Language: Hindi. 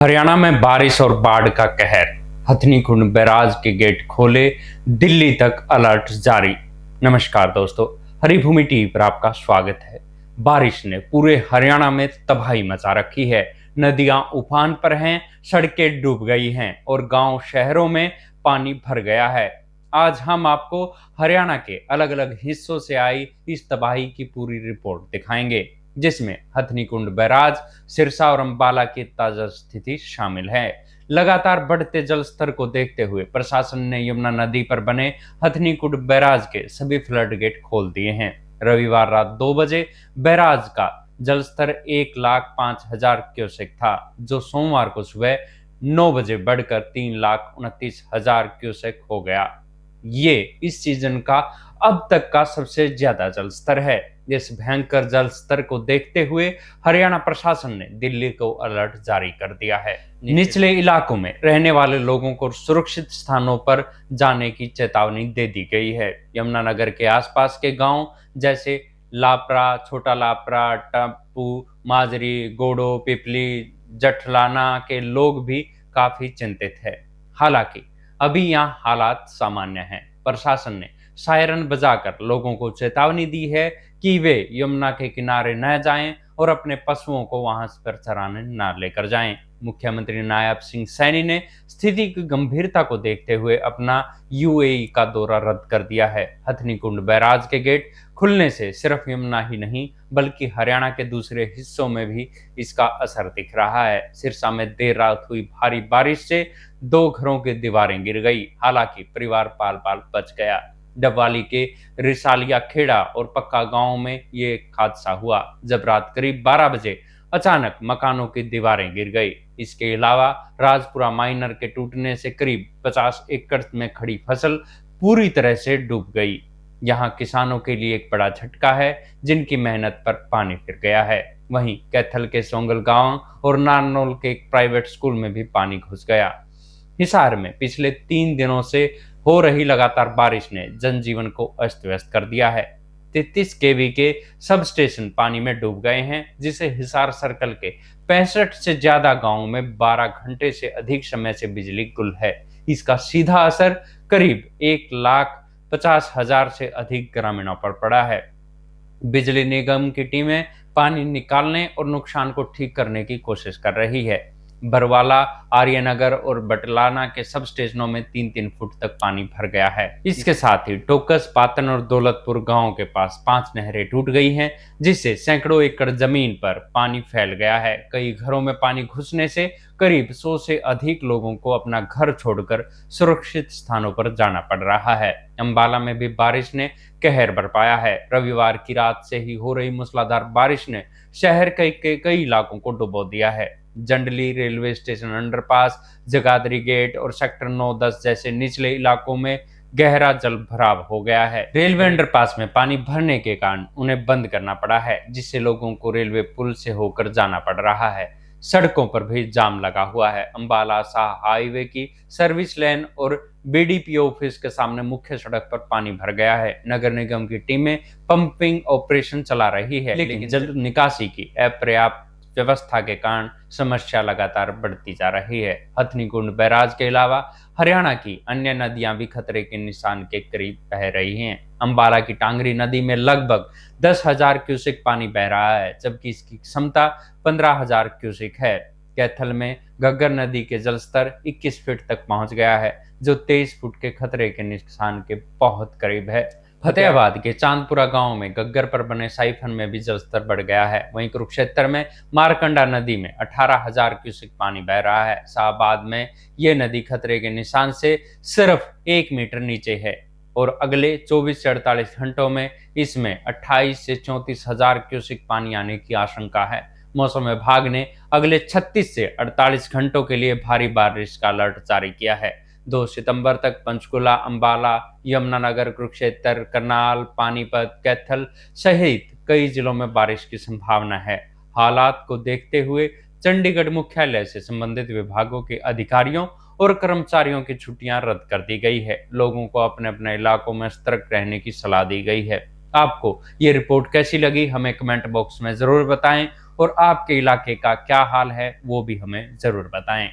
हरियाणा में बारिश और बाढ़ का कहर। हथनीकुंड बैराज के गेट खोले, दिल्ली तक अलर्ट जारी। नमस्कार दोस्तों, हरिभूमि टीवी पर आपका स्वागत है। बारिश ने पूरे हरियाणा में तबाही मचा रखी है। नदियां उफान पर हैं, सड़कें डूब गई हैं और गांव शहरों में पानी भर गया है। आज हम आपको हरियाणा के अलग अलग हिस्सों से आई इस तबाही की पूरी रिपोर्ट दिखाएंगे, जिसमें हथनीकुंड बैराज, सिरसा और अंबाला की ताजा स्थिति शामिल है। लगातार बढ़ते जल स्तर को देखते हुए प्रशासन ने यमुना नदी पर बने हथनीकुंड बैराज के सभी फ्लड गेट खोल दिए हैं। रविवार रात 2 बजे बैराज का जलस्तर 1,05,000 क्यूसेक था, जो सोमवार को सुबह 9 बजे बढ़कर 3,29,000 क्यूसेक हो गया। ये इस सीजन का अब तक का सबसे ज्यादा जल स्तर है। इस भयंकर जल स्तर को देखते हुए हरियाणा प्रशासन ने दिल्ली को अलर्ट जारी कर दिया है। निचले इलाकों में रहने वाले लोगों को सुरक्षित स्थानों पर जाने की चेतावनी दे दी गई है। यमुनानगर के आसपास के गांव जैसे लापरा, छोटा लापरा, टापू, माजरी, गोड़ो, पिपली, जठलाना के लोग भी काफी चिंतित है। हालांकि अभी यहाँ हालात सामान्य हैं। प्रशासन ने सायरन बजाकर लोगों को चेतावनी दी है कि वे यमुना के किनारे न जाएं और अपने पशुओं को वहां पर चराने न लेकर जाएं। मुख्यमंत्री नायब सिंह सैनी ने स्थिति की गंभीरता को देखते हुए अपना यूएई का दौरा रद्द कर दिया है। हथनीकुंड बैराज के गेट खुलने से सिर्फ यमुना ही नहीं बल्कि हरियाणा के दूसरे हिस्सों में भी इसका असर दिख रहा है। सिरसा में देर रात हुई भारी बारिश से 2 घरों की दीवारें गिर गई। हालांकि परिवार पाल पाल बच गया। डबवाली के रिसालिया खेड़ा और पक्का गांव में ये हादसा हुआ, जब रात करीब 12 बजे अचानक मकानों की दीवारें गिर गई। इसके अलावा राजपुरा माइनर के टूटने से करीब 50 एकड़ में खड़ी फसल पूरी तरह से डूब गई। यहाँ किसानों के लिए एक बड़ा झटका है, जिनकी मेहनत पर पानी फिर गया है। वहीं कैथल के सोंगल गांव और नारनौल के एक प्राइवेट स्कूल में भी पानी घुस गया। हिसार में पिछले 3 दिनों से हो रही लगातार बारिश ने जनजीवन को अस्त व्यस्त कर दिया है। 33 केवी के सब स्टेशन पानी में डूब गए हैं, जिसे हिसार सर्कल के 65 से ज्यादा गांवों में 12 घंटे से अधिक समय से बिजली गुल है। इसका सीधा असर करीब 1,50,000 से अधिक ग्रामीणों पर पड़ा है। बिजली निगम की टीमें पानी निकालने और नुकसान को ठीक करने की कोशिश कर रही है। बरवाला, आर्यनगर और बटलाना के सब स्टेशनों में 3-3 फुट तक पानी भर गया है। इसके साथ ही टोकस, पातन और दौलतपुर गांव के पास 5 नहरें टूट गई हैं, जिससे सैकड़ों एकड़ जमीन पर पानी फैल गया है। कई घरों में पानी घुसने से करीब 100 से अधिक लोगों को अपना घर छोड़कर सुरक्षित स्थानों पर जाना पड़ रहा है। अंबाला में भी बारिश ने कहर बरपाया है। रविवार की रात से ही हो रही मूसलाधार बारिश ने शहर के कई इलाकों को डुबो दिया है। Jandli railway station underpass, Jagadhri gate और सेक्टर 9-10 जैसे निचले इलाकों में गहरा जल भराव हो गया है। रेलवे अंडरपास में पानी भरने के कारण उन्हें बंद करना पड़ा है, जिससे लोगों को रेलवे पुल से होकर जाना पड़ रहा है। सड़कों पर भी जाम लगा हुआ है। अंबाला शाह हाईवे की सर्विस लेन और बीडीपीओ ऑफिस के सामने मुख्य सड़क पर पानी भर गया है। नगर निगम की टीमें पंपिंग ऑपरेशन चला रही है, लेकिन जल निकासी की अपर्याप्त व्यवस्था के कारण समस्या लगातार बढ़ती जा रही है। हथनीकुंड बैराज के अलावा हरियाणा की अन्य नदियां भी खतरे के निशान के करीब बह रही हैं। अंबाला की टांगरी नदी में लगभग 10,000 क्यूसेक पानी बह रहा है, जबकि इसकी क्षमता 15,000 क्यूसेक है। कैथल में घग्गर नदी के जलस्तर 21 फीट तक पहुंच गया है, जो 23 फुट के खतरे के निशान के बहुत करीब है। फतेहाबाद के चांदपुरा गांव में गग्गर पर बने साइफन में भी जलस्तर बढ़ गया है। वहीं कुरुक्षेत्र में मारकंडा नदी में 18,000 क्यूसेक पानी बह रहा है। शाहबाद में यह नदी खतरे के निशान से सिर्फ 1 मीटर नीचे है और अगले 24 से 48 घंटों में इसमें 28 से 34,000 क्यूसेक पानी आने की आशंका है। मौसम विभाग ने अगले 36 से 48 घंटों के लिए भारी बारिश का अलर्ट जारी किया है। 2 सितंबर तक पंचकुला, अंबाला, यमुनानगर, कुरुक्षेत्र, करनाल, पानीपत, कैथल सहित कई जिलों में बारिश की संभावना है। हालात को देखते हुए चंडीगढ़ मुख्यालय से संबंधित विभागों के अधिकारियों और कर्मचारियों की छुट्टियां रद्द कर दी गई है। लोगों को अपने अपने इलाकों में सतर्क रहने की सलाह दी गई है। आपको ये रिपोर्ट कैसी लगी, हमें कमेंट बॉक्स में जरूर बताएं और आपके इलाके का क्या हाल है वो भी हमें ज़रूर बताएं।